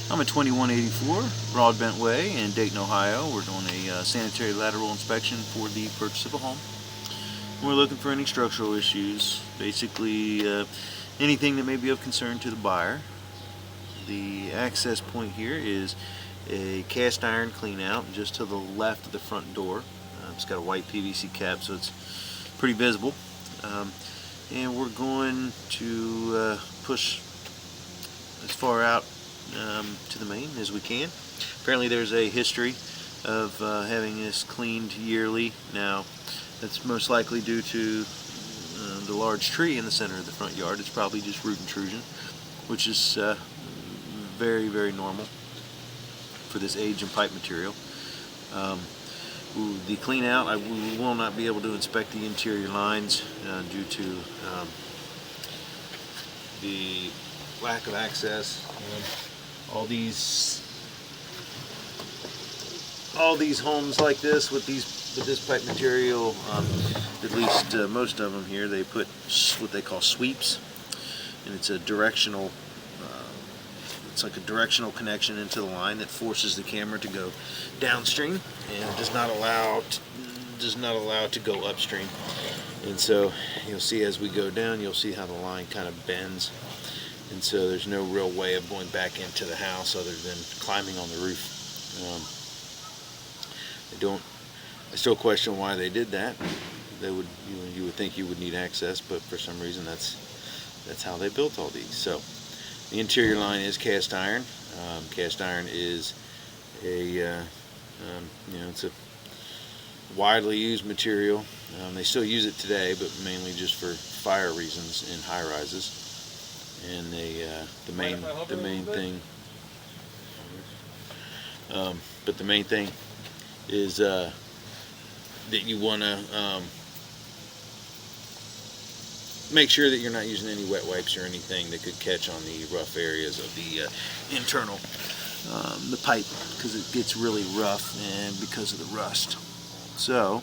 I'm at 2184 Broadbent Way in Dayton, Ohio. We're doing a sanitary lateral inspection for the purchase of a home. We're looking for any structural issues, basically anything that may be of concern to the buyer. The access point here is a cast iron clean out just to the left of the front door. It's got a white PVC cap, so it's pretty visible. And we're going to push as far out to the main as we can. Apparently there's a history of having this cleaned yearly. Now that's most likely due to the large tree in the center of the front yard. It's probably just root intrusion, which is very, very normal for this age and pipe material. The clean out, we will not be able to inspect the interior lines due to the lack of access. All these homes like this with this pipe material, at least most of them here, they put what they call sweeps, and it's a directional. It's like a directional connection into the line that forces the camera to go downstream and does not allow it to go upstream. And so you'll see as we go down, you'll see how the line kind of bends. And so there's no real way of going back into the house other than climbing on the roof. I still question why they did that. You would think you would need access, but for some reason that's how they built all these. So the interior line is cast iron. Cast iron is it's a widely used material. They still use it today, but mainly just for fire reasons in high rises. And the main thing, but the main thing is that you want to make sure that you're not using any wet wipes or anything that could catch on the rough areas of the internal the pipe, because it gets really rough and because of the rust. So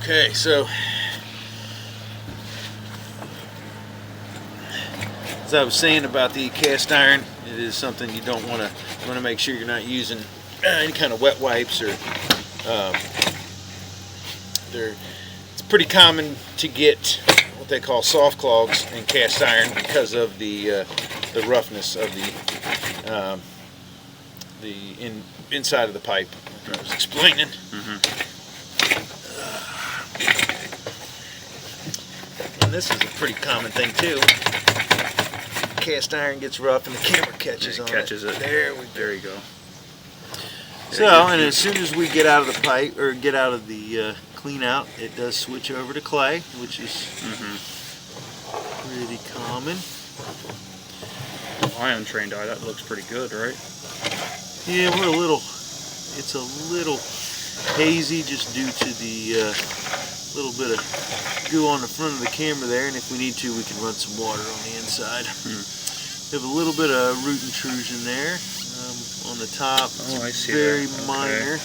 okay, so as I was saying about the cast iron, it is something you don't want to. You want to make sure you're not using any kind of wet wipes or. It's pretty common to get what they call soft clogs in cast iron because of the roughness of the inside of the pipe, like I was explaining. And this is a pretty common thing too. Cast iron gets rough and the camera catches on it. There you go. So, and as soon as we get out of the pipe or get out of the clean out, it does switch over to clay, which is pretty common. My untrained eye, that looks pretty good, right? Yeah, it's a little hazy just due to the little bit of goo on the front of the camera there, and if we need to, we can run some water on the inside. We have a little bit of root intrusion there on the top. Oh, I see. Very that. minor.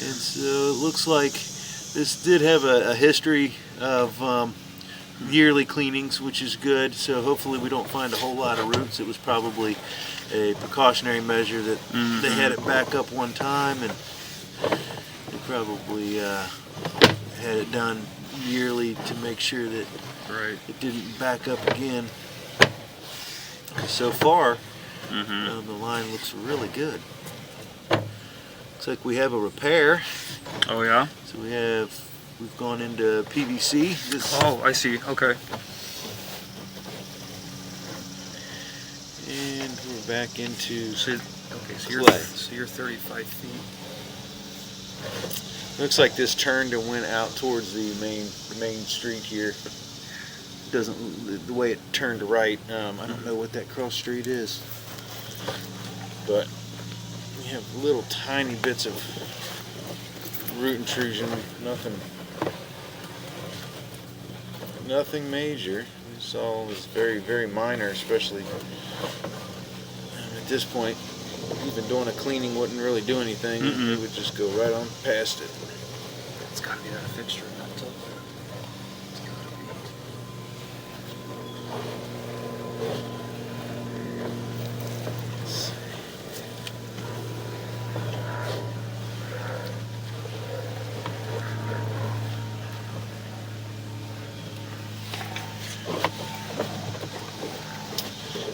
And so it looks like this did have a history of yearly cleanings, which is good. So hopefully we don't find a whole lot of roots. It was probably a precautionary measure that they had it back up one time, and they probably had it done yearly to make sure that it didn't back up again. So far, the line looks really good. Looks like we have a repair. Oh yeah? So we've gone into PVC. Oh, I see. Okay. And we're back into So you're 35 feet. Looks like this turned and went out towards the main street here. Doesn't, the way it turned to right, I don't know what that cross street is, but we have little tiny bits of root intrusion, nothing major. This all is very minor, especially at this point. Even doing a cleaning wouldn't really do anything. It would just go right on past it. It's got to be that fixture, not to.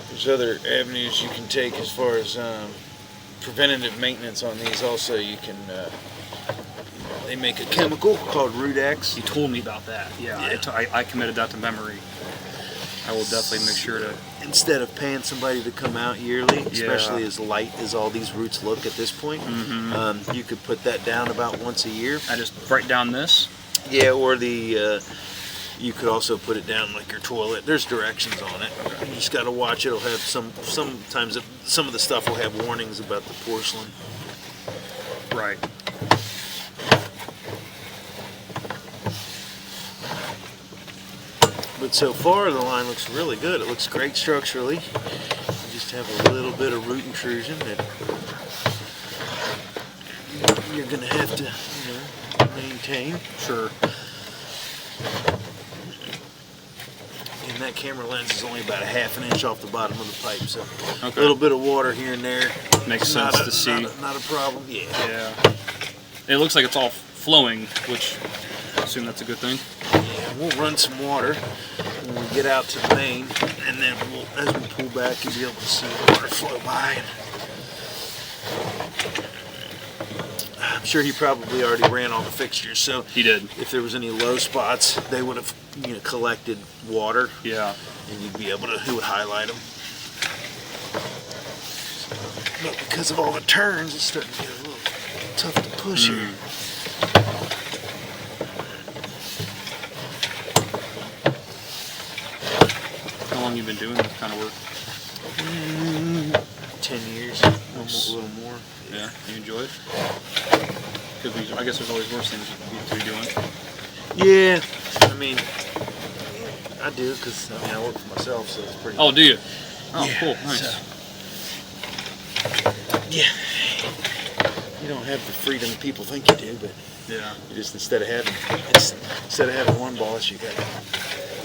There's other avenues you can take as far as preventative maintenance on these. Also, you can they make a chemical called Root X. You told me about that. Yeah. I committed that to memory. I will definitely make sure to. Instead of paying somebody to come out yearly, especially as light as all these roots look at this point, you could put that down about once a year. I just write down this. Yeah, or the you could also put it down like your toilet. There's directions on it. You just got to watch. It'll have sometimes some of the stuff will have warnings about the porcelain. Right. But so far the line looks really good. It looks great structurally. You just have a little bit of root intrusion that you're going to have to, maintain. Sure. And that camera lens is only about a ½ an inch off the bottom of the pipe, so Okay. a little bit of water here and there. Makes sense to see. Not a problem. Yeah. Yeah. It looks like it's all flowing, which I assume that's a good thing. Yeah, we'll run some water when we get out to the main, and then as we pull back, you'll be able to see the water flow by. I'm sure he probably already ran all the fixtures, so He did. if there was any low spots, they would have collected water, Yeah. and you'd be able to, he would highlight them. But because of all the turns, it's starting to get a little tough to push here. How long you been doing this kind of work? 10 years, a little more. Yeah. You enjoy it? Because I guess there's always worse things you could be doing. Yeah, I mean, I do because I work for myself, so it's pretty. Oh, do you? Oh, Yeah, cool. Nice. so- yeah, you don't have the freedom people think you do, but Yeah. you just instead of having one boss, you got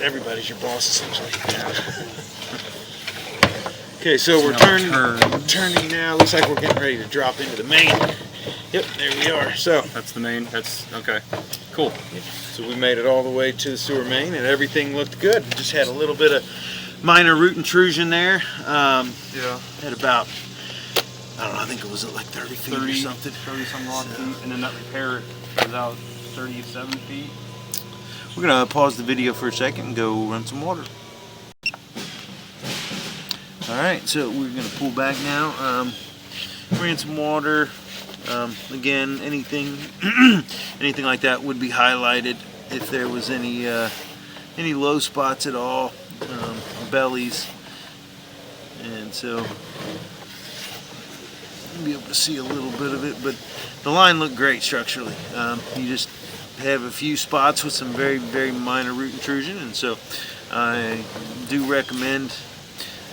everybody's your boss essentially. Okay, so we're turning now. Looks like we're getting ready to drop into the main. Yep, there we are. So That's the main. That's okay. Cool. So we made it all the way to the sewer main, and everything looked good. Just had a little bit of minor root intrusion there. Yeah. Had about, I don't know, I think it was at like 30 feet or something. 30 some odd feet, and then that repair was out 37 feet. We're gonna pause the video for a second and go run some water. All right, so we're gonna pull back now. Ran some water. Again, anything like that would be highlighted if there was any low spots at all, bellies, and so you'll be able to see a little bit of it. But the line looked great structurally. You just have a few spots with some very minor root intrusion, and so I do recommend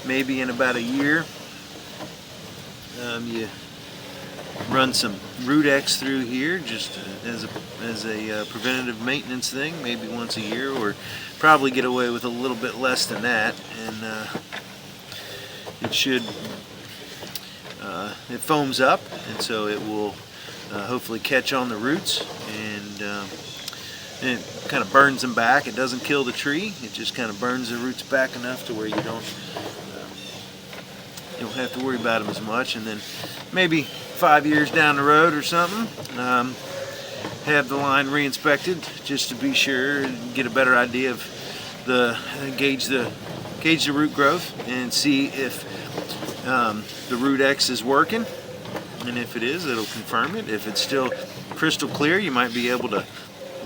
maybe in about a year you run some Root X through here just as a preventative maintenance thing, maybe once a year, or probably get away with a little bit less than that, and it should it foams up, and so it will hopefully catch on the roots, and it kind of burns them back. It doesn't kill the tree, it just kind of burns the roots back enough to where you don't have to worry about them as much. And then maybe 5 years down the road or something, have the line re-inspected just to be sure and get a better idea of gauge the root growth and see if the Root X is working, and if it is, it'll confirm it. If it's still crystal clear, you might be able to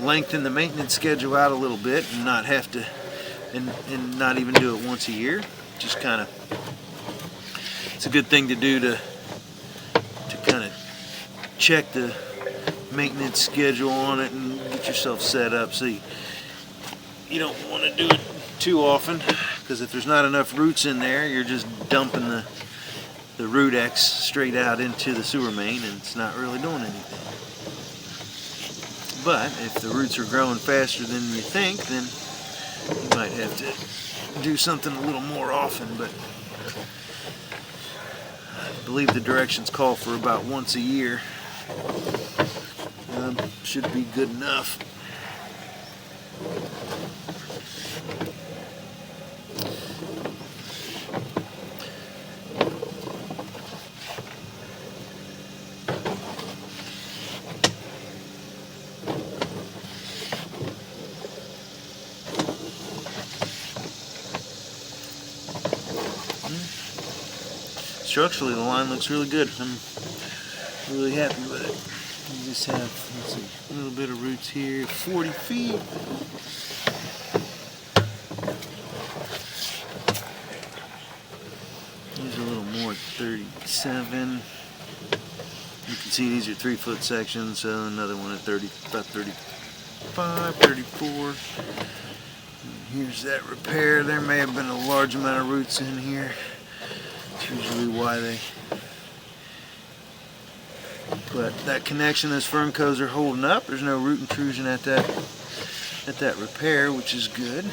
lengthen the maintenance schedule out a little bit and not have to, and not even do it once a year. Just kind of, it's a good thing to do to kind of check the maintenance schedule on it and get yourself set up so you don't want to do it too often, because if there's not enough roots in there, you're just dumping the root X straight out into the sewer main and it's not really doing anything. But if the roots are growing faster than you think, then you might have to do something a little more often, but I believe the directions call for about once a year. Should be good enough. Structurally, the line looks really good. I'm really happy with it. You just have, let's see, a little bit of roots here, 40 feet. Here's a little more, 37. You can see these are 3-foot sections, so another one at 30, about 35, 34. And here's that repair. There may have been a large amount of roots in here. It's usually why they, but that connection, those fern cones are holding up. There's no root intrusion at that repair, which is good.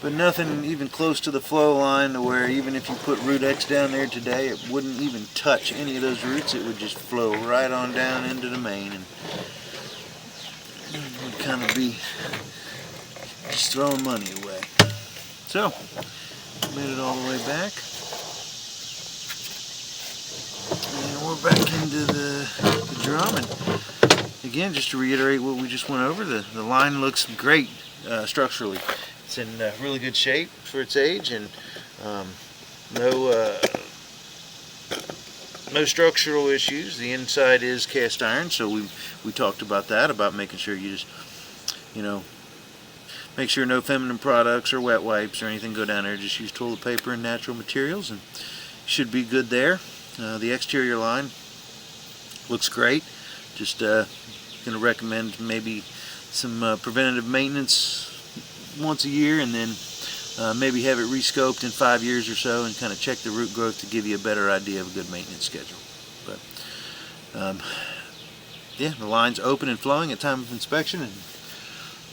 But nothing even close to the flow line to where even if you put root X down there today, it wouldn't even touch any of those roots. It would just flow right on down into the main, and it would kind of be just throwing money away. So, made it all the way back. And we're back into the drum. And again, just to reiterate what we just went over, the line looks great structurally. It's in really good shape for its age, and no structural issues. The inside is cast iron, so we talked about that, about making sure you just, make sure no feminine products or wet wipes or anything go down there. Just use toilet paper and natural materials, and should be good there. The exterior line looks great. Just going to recommend maybe some preventative maintenance once a year, and then maybe have it rescoped in 5 years or so and kind of check the root growth to give you a better idea of a good maintenance schedule. But yeah, the line's open and flowing at time of inspection,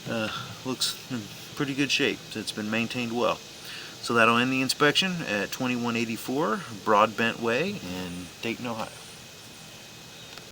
and looks in pretty good shape. It's been maintained well. So that'll end the inspection at 2184 Broadbent Way in Dayton, Ohio.